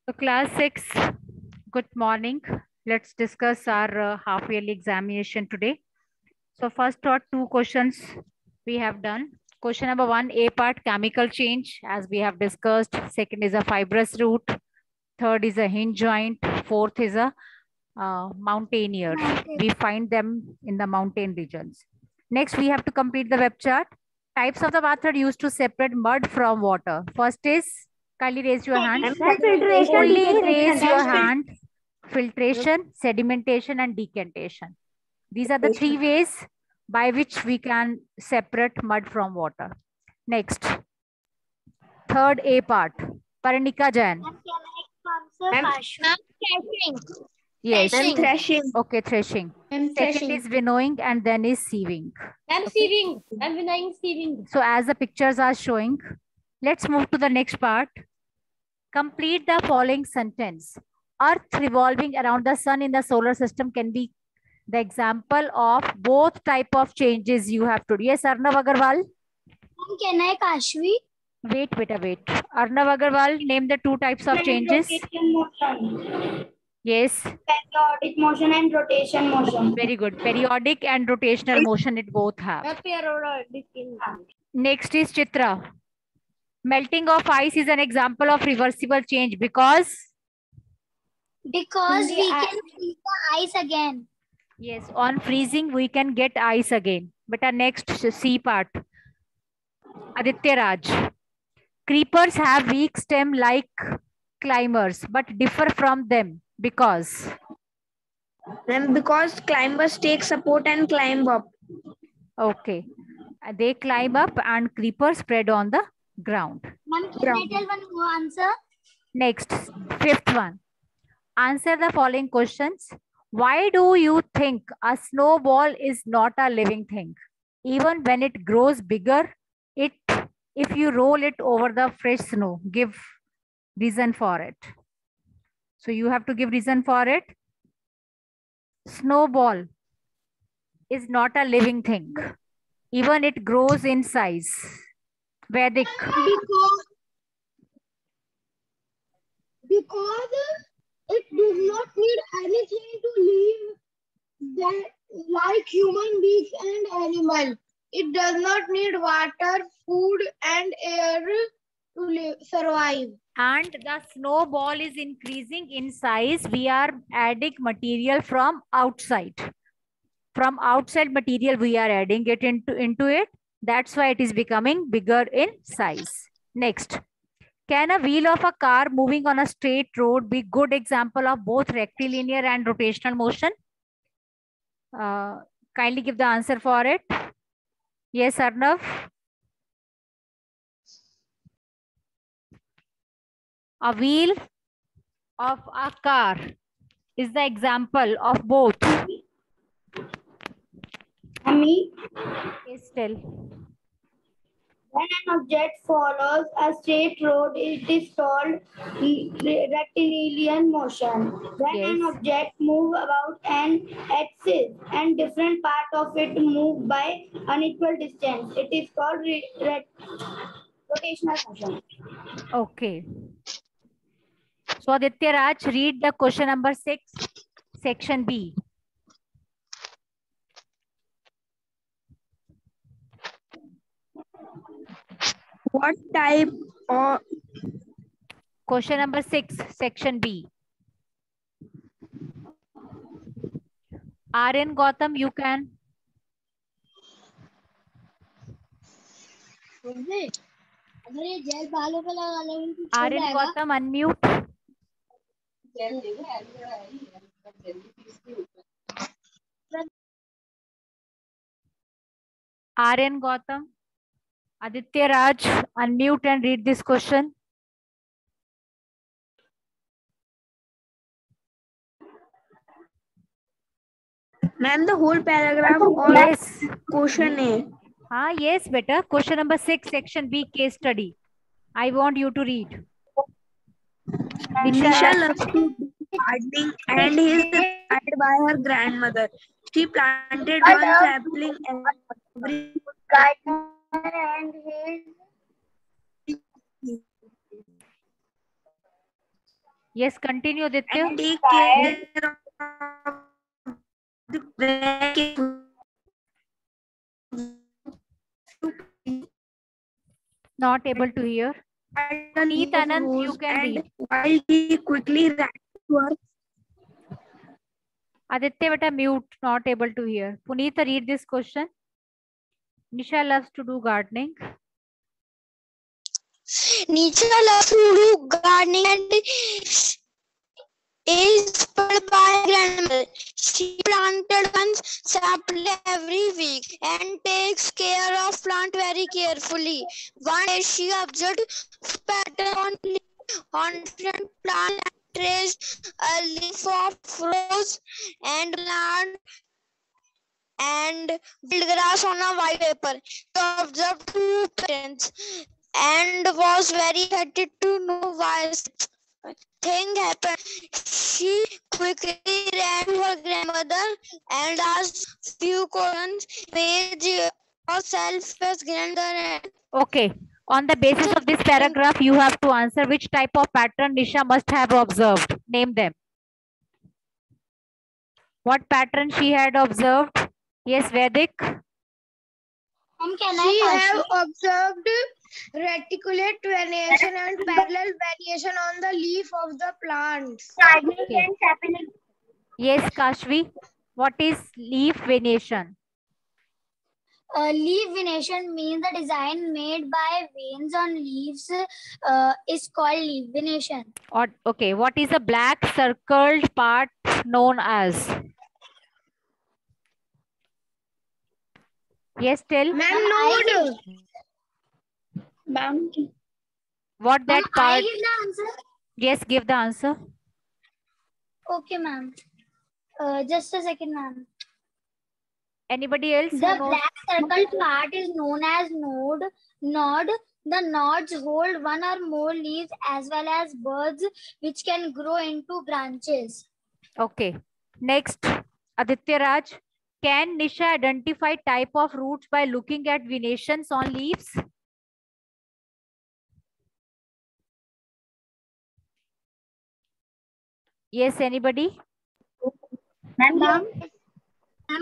So class 6, good morning. Let's discuss our half yearly examination today. So first two questions we have done. Question number 1, A part chemical change as we have discussed. Second is a fibrous root. Third is a hinge joint. Fourth is a mountaineers. We find them in the mountain regions. Next, we have to complete the web chart. Types of the method used to separate mud from water. First is, kindly raise your hand. Filtration, Only raise your decantation. hand. Filtration, sedimentation, and decantation. These are the three ways by which we can separate mud from water. Next, third A part. Paranika Jain. Yes. Threshing. Okay, threshing. Second is winnowing and then is sieving. Sieving. I'm winnowing sieving. So as the pictures are showing, let's move to the next part. Complete the following sentence. Earth revolving around the sun in the solar system can be the example of both type of changes you have to do. Yes, Arnav Agarwal. Can I, Kashvi? Wait. Arnav Agarwal, name the two types of changes. Motion. Yes. Periodic motion and rotation motion. Very good. Periodic and rotational motion it both have. Next is Chitra. Melting of ice is an example of reversible change because we can freeze the ice again. yes, on freezing we can get ice again. But our next C part. Aditya Raj. Creepers have weak stem like climbers but differ from them because Climbers take support and climb up. okay. They climb up and creepers spread on the ground. Ma'am, can I tell one more answer? Next, fifth one. Answer the following questions. Why do you think a snowball is not a living thing? Even when it grows bigger, if you roll it over the fresh snow, give reason for it. So you have to give reason for it. Snowball is not a living thing. Even it grows in size. Vedic. Because it does not need anything to live that like human beings and animals. It does not need water, food, and air to survive. And the snowball is increasing in size. We are adding material from outside. From outside material, we are adding it into it. That's why it is becoming bigger in size. Next. Can a wheel of a car moving on a straight road be good example of both rectilinear and rotational motion? Kindly give the answer for it. Yes, Arnav. A wheel of a car is the example of both. Ami, Yes, tell. when an object follows a straight road, it is called rectilinear motion. When Yes. an object moves about an axis and different part of it move by unequal distance, it is called rotational motion. Okay. So Aditya Raj, read the question number 6, section B. What type of Question number 6, section B. RN Gautam, you can. अगर ये jail बालों पे लगा लेंगे तो छूट RN जाएगा। Gautam, unmute. RN Gautam. Aditya Raj, unmute and read this question. Ma'am, the whole paragraph or Yes. question A. Yes, beta. Question number 6, section B, case study. I want you to read. Nisha loves to do gardening and is inspired by her grandmother. She planted one sapling every and his Yes, continue, Aditya. And take care of the very Not able to hear. Puneet Anand, you can read. While he quickly ran to work. Aditya, beta mute, not able to hear. Puneet, read this question. Nisha loves to do gardening. Nisha loves to do gardening and is fed by grandmother. She planted one sapling every week and takes care of plant very carefully. One day she observed pattern on different plant and traced a leaf of rose and plant and wild grass on a white paper. She observed two patterns and was very excited to know why such thing happened. She quickly ran to her grandmother and asked few questions. Made herself as grandmother. Okay. On the basis of this paragraph, you have to answer which type of pattern Nisha must have observed. Name them. What pattern she had observed? Yes, Vedic. She have observed reticulate venation and parallel variation on the leaf of the plants. Okay. Yes, Kashvi. What is leaf venation? Leaf venation means the design made by veins on leaves is called leaf venation. Or, okay. What is a black circled part known as? Yes, tell. Ma'am, node. Ma'am, What that I part? give the answer. Yes, give the answer. Okay, ma'am. Just a second, ma'am. Anybody else? The black circled part is known as node. Node. The nodes hold one or more leaves as well as buds which can grow into branches. Okay. Next, Aditya Raj. Can Nisha identify type of roots by looking at venations on leaves? Yes, anybody? Ma'am,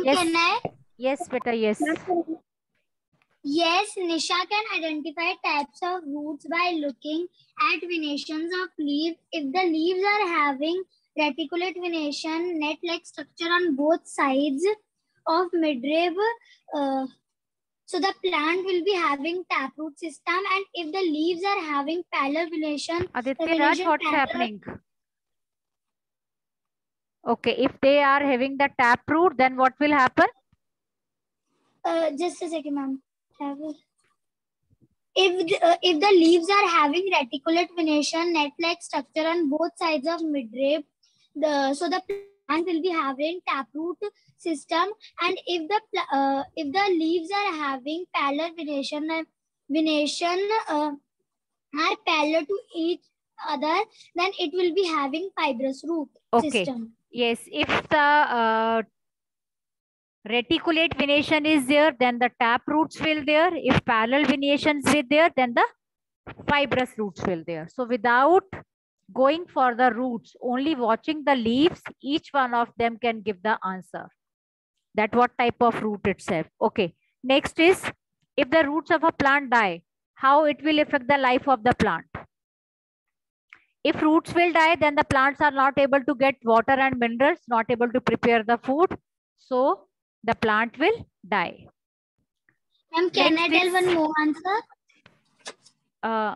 Yes. can I? Yes, beta, yes. Yes, Nisha can identify types of roots by looking at venations of leaves. If the leaves are having reticulate venation, net-like structure on both sides of midrib, so the plant will be having taproot system. And if the leaves are having parallel venation, Aditya Raj, what's happening? Okay, if they are having the taproot, then what will happen? Just a second, ma'am. If the leaves are having reticulate venation, net-like structure on both sides of midrib, so the plant will be having taproot system. And if the leaves are having parallel venation are parallel to each other, then it will be having fibrous root system. Yes, if the reticulate venation is there, then the tap roots will there. If parallel venations is there, then the fibrous roots will there. So without going for the roots, only watching the leaves, each one of them can give the answer. That what type of root itself. Okay. Next is, if the roots of a plant die, how it will affect the life of the plant? If roots will die, then the plants are not able to get water and minerals, not able to prepare the food. So the plant will die. Ma'am, can I tell one more answer?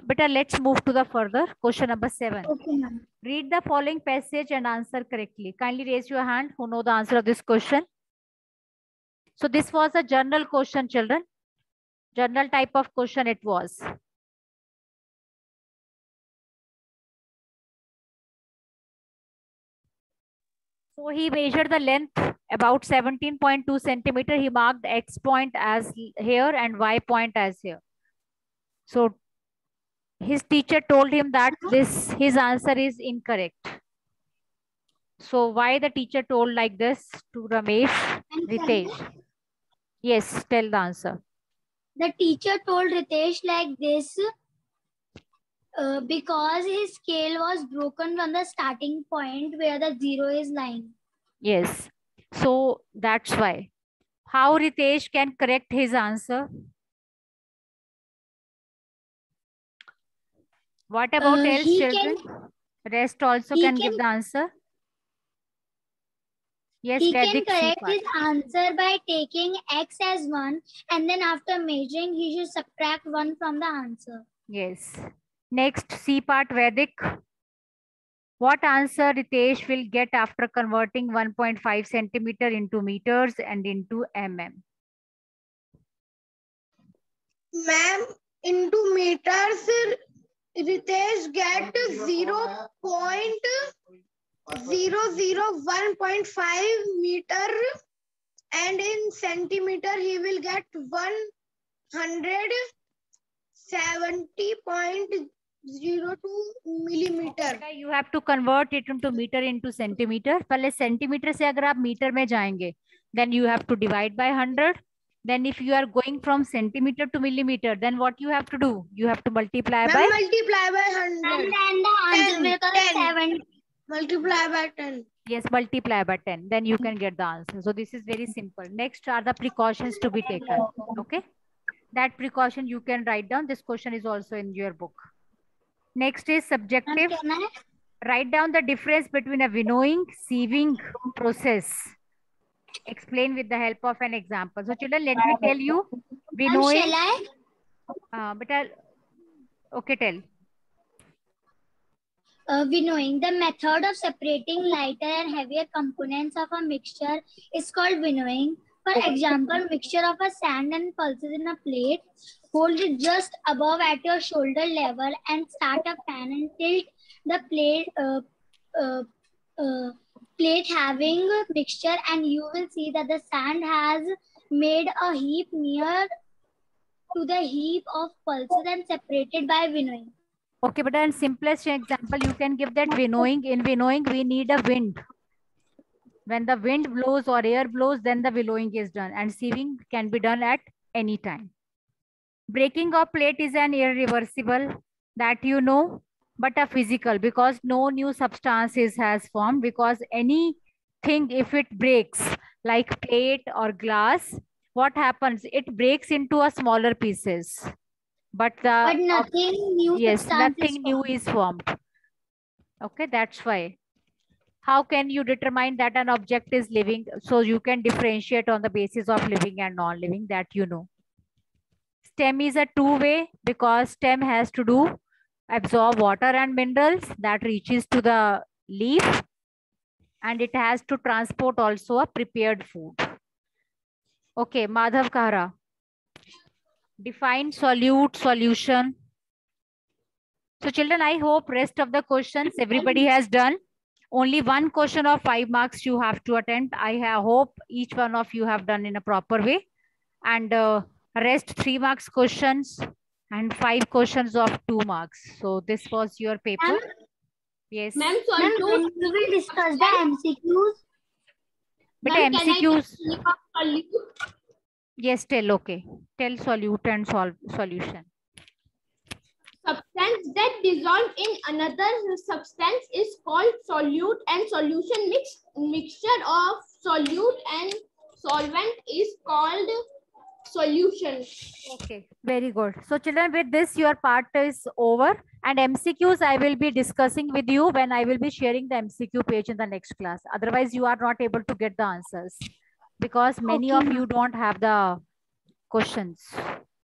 Beta, let's move to the further. Question number 7. Okay, ma'am. Read the following passage and answer correctly. Kindly raise your hand who know the answer of this question. So this was a general question, children. General type of question it was. So he measured the length about 17.2 centimeter. He marked X point as here and Y point as here. So his teacher told him that his answer is incorrect. So why the teacher told like this to Ramesh? Ritesh. Yes, tell the answer. The teacher told Ritesh like this. Because his scale was broken from the starting point where the 0 is lying. Yes. So that's why. How Ritesh can correct his answer? What about else, He children? Rest also he can can- give the answer. Yes, He can Vedic C correct part. his answer by taking x as 1, and then after measuring, he should subtract 1 from the answer. Yes. Next, C part Vedic. What answer Ritesh will get after converting 1.5 centimeter into meters and into mm? Ma'am, into meters, Ritesh get 0.001.5 meter, and in centimeter he will get 170.02 millimeter. You have to convert it into meter into centimeter. पहले centimeter से अगर आप meter में जाएंगे, then you have to divide by 100. Then if you are going from centimeter to millimeter, then what you have to do? You have to multiply by Multiply by 100. And then the answer will come 7. Multiply by 10. yes, multiply by 10. Then you can get the answer. So this is very simple. Next are the precautions to be taken. Okay, that precaution you can write down. This question is also in your book. Next is subjective. Can I? Write down the difference between a winnowing, sieving process. Explain with the help of an example. So children, let me tell you. Winnowing. Shall I? But I'll, okay, tell. Winnowing. The method of separating lighter and heavier components of a mixture is called winnowing. For example, mixture of a sand and pulses in a plate. Hold it just above at your shoulder level and start a fan and tilt the plate having mixture, and you will see that the sand has made a heap near to the heap of pulses and separated by winnowing. Okay, but in simplest example, you can give that winnowing. In winnowing, we need a wind. When the wind blows or air blows, then the winnowing is done, and sieving can be done at any time. Breaking of plate is an irreversible, that you know, but a physical, because no new substances has formed, because anything, if it breaks, like plate or glass, what happens? It breaks into a smaller pieces. But nothing new. Yes, nothing new is formed. Okay, that's why. How can you determine that an object is living? So you can differentiate on the basis of living and non-living, that you know. Stem is a two-way, because stem has to do absorb water and minerals that reaches to the leaf, and it has to transport also a prepared food. Okay, Madhav Kahra. Define solute, solution. So children, I hope rest of the questions everybody has done. Only one question of 5 marks you have to attempt. I hope each one of you have done in a proper way. And rest 3 marks questions and 5 questions of 2 marks. So this was your paper. Yes. Ma'am, we will discuss the MCQs. But MCQs. Yes, tell. Okay. Tell solute and solution. Substance that dissolve in another substance is called solute, and solution mixture of solute and solvent is called solution. Okay, very good. So children, with this your part is over, and MCQs I will be discussing with you when I will be sharing the MCQ page in the next class. Otherwise you are not able to get the answers, because many of you don't have the questions.